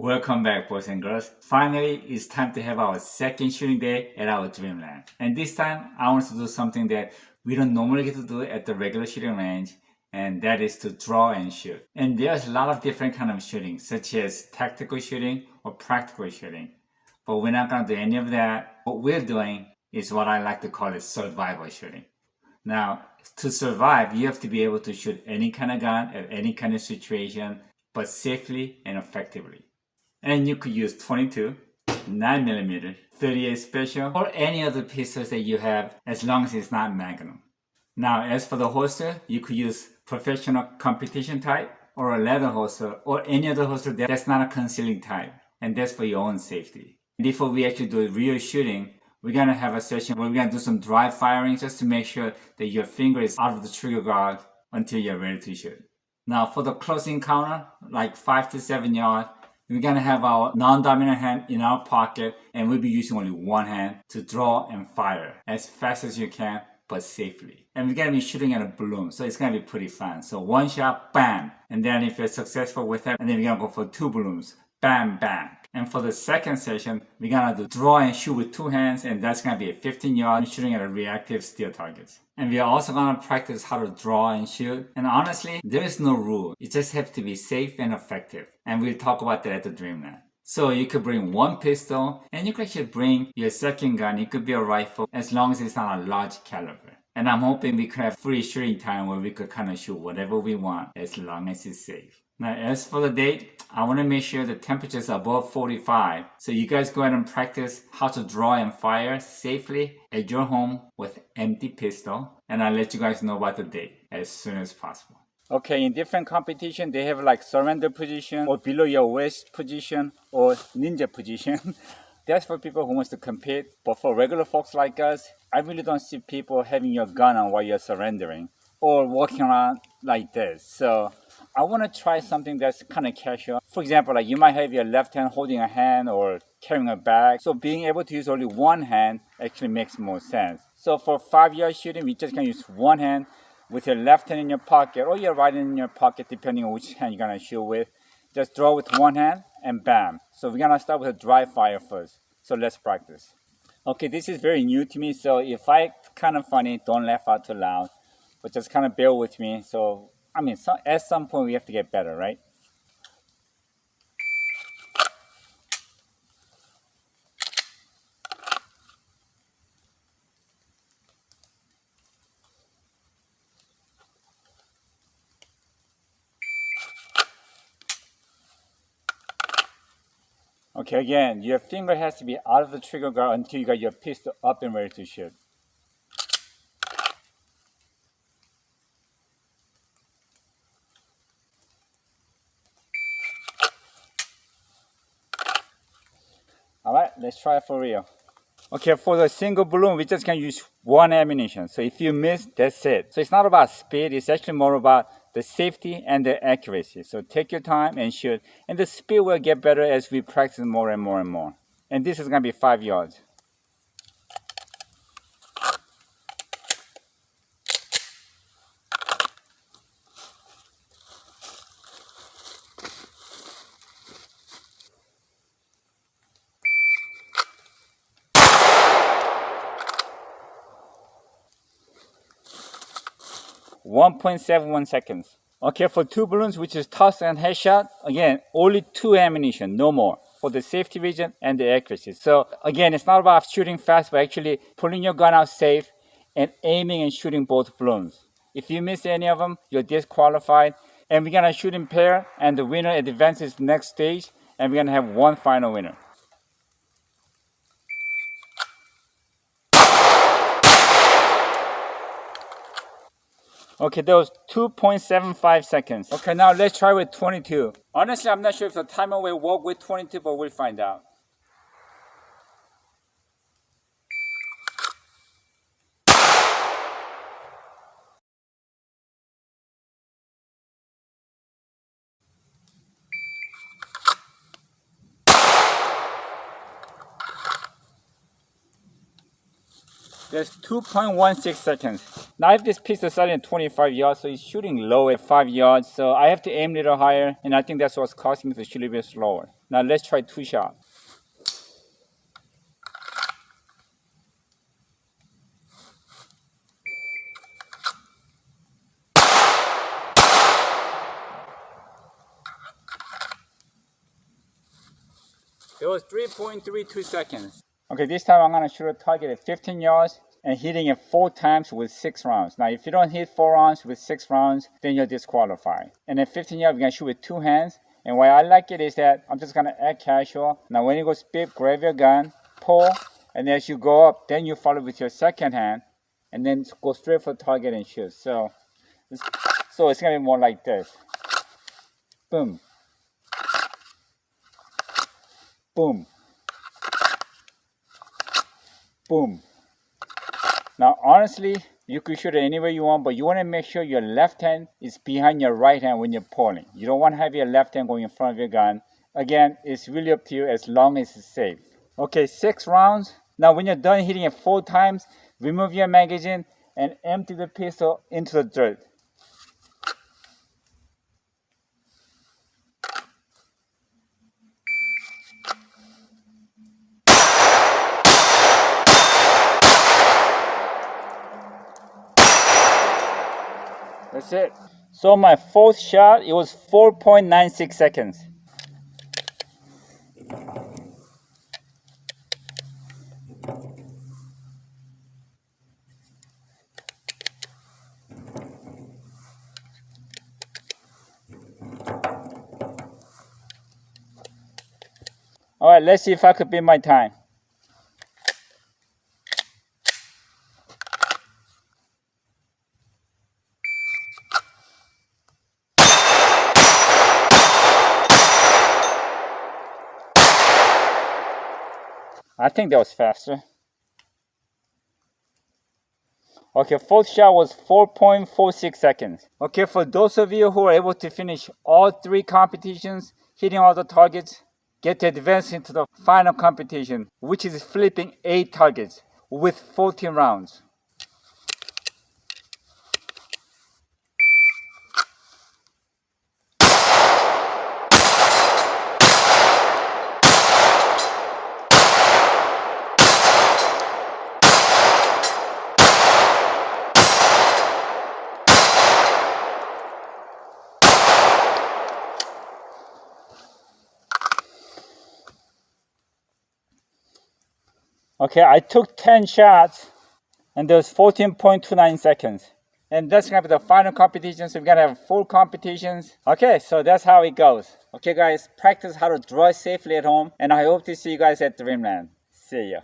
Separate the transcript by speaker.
Speaker 1: Welcome back, boys and girls. Finally, it's time to have our second shooting day at our Dreamland. And this time, I want to do something that we don't normally get to do at the regular shooting range, and that is to draw and shoot. And there's a lot of different kind of shooting, such as tactical shooting or practical shooting. But we're not going to do any of that. What we're doing is what I like to call it survival shooting. Now, to survive, you have to be able to shoot any kind of gun at any kind of situation, but safely and effectively. And you could use 22, 9mm, 38 special, or any other pistols that you have as long as it's not Magnum. Now, as for the holster, you could use professional competition type or a leather holster or any other holster that's not a concealing type, and that's for your own safety. Before we actually do real shooting, we're gonna have a session where we're gonna do some dry firing just to make sure that your finger is out of the trigger guard until you're ready to shoot. Now, for the close encounter, like 5 to 7 yards, we're gonna have our non-dominant hand in our pocket, and we'll be using only one hand to draw and fire as fast as you can, but safely. And we're gonna be shooting at a balloon, so it's gonna be pretty fun. So one shot, bam! And then if you're successful with it, and then we're gonna go for 2 balloons, bam, bam. And for the second session, we're gonna do draw and shoot with 2 hands, and that's gonna be a 15 yard shooting at a reactive steel targets. And we are also gonna practice how to draw and shoot. And honestly, there is no rule. You just have to be safe and effective. And we'll talk about that at the Dreamland. So you could bring one pistol, and you could actually bring your second gun. It could be a rifle, as long as it's not a large caliber. And I'm hoping we could have free shooting time where we could kind of shoot whatever we want, as long as it's safe. Now, as for the date, I want to make sure the temperature is above 45. So you guys go ahead and practice how to draw and fire safely at your home with empty pistol. And I'll let you guys know about the date as soon as possible. Okay, in different competition, they have like surrender position or below your waist position or ninja position. That's for people who wants to compete. But for regular folks like us, I really don't see people having your gun on while you're surrendering or walking around like this. So I want to try something that's kind of casual. For example, like you might have your left hand holding a hand or carrying a bag. So being able to use only one hand actually makes more sense. So for 5-yard shooting, we just can use one hand with your left hand in your pocket or your right hand in your pocket, depending on which hand you're going to shoot with. Just draw with one hand and bam. So we're going to start with a dry fire first. So let's practice. Okay, this is very new to me. So if I act kind of funny, don't laugh out too loud. But just kind of bear with me. So at some point we have to get better, right? Okay, again, your finger has to be out of the trigger guard until you got your pistol up and ready to shoot. Alright, let's try it for real. Okay, for the single balloon, we just can use one ammunition. So if you miss, that's it. So it's not about speed, it's actually more about the safety and the accuracy. So take your time and shoot. And the speed will get better as we practice more and more and more. And this is going to be 5 yards. .71 seconds. Okay, for 2 balloons, which is toss and headshot, again, only 2 ammunition, no more, for the safety reason and the accuracy. So again, it's not about shooting fast, but actually pulling your gun out safe and aiming and shooting both balloons. If you miss any of them, you're disqualified. And we're gonna shoot in pair, and the winner advances next stage, and we're gonna have one final winner. Okay, that was 2.75 seconds. Okay, now let's try with 22. Honestly, I'm not sure if the timer will work with 22, but we'll find out. That's 2.16 seconds. Now if this pistol started at 25 yards, so it's shooting low at 5 yards, so I have to aim a little higher, and I think that's what's causing me to shoot a bit slower. Now let's try 2 shots. It was 3.32 seconds. Okay, this time I'm gonna shoot a target at 15 yards and hitting it 4 times with 6 rounds. Now, if you don't hit 4 rounds with 6 rounds, then you're disqualified. And at 15 yards, you're gonna shoot with 2 hands. And why I like it is that I'm just gonna act casual. Now, when you go spit, grab your gun, pull, and as you go up, then you follow with your second hand, and then go straight for the target and shoot. So it's gonna be more like this. Boom. Boom. Boom. Now, honestly, you could shoot it anywhere you want, but you want to make sure your left hand is behind your right hand when you're pulling. You don't want to have your left hand going in front of your gun. Again, it's really up to you as long as it's safe. Okay, 6 rounds. Now, when you're done hitting it 4 times, remove your magazine and empty the pistol into the dirt. That's it. So my 4th shot, it was 4.96 seconds. All right, let's see if I could beat my time. I think that was faster. Okay, 4th shot was 4.46 seconds. Okay, for those of you who are able to finish all 3 competitions, hitting all the targets, get to advance into the final competition, which is flipping 8 targets with 14 rounds. Okay, I took 10 shots and there's 14.29 seconds. And that's gonna be the final competition, so we're gonna have 4 competitions. Okay, so that's how it goes. Okay guys, practice how to draw safely at home, and I hope to see you guys at Dreamland. See ya.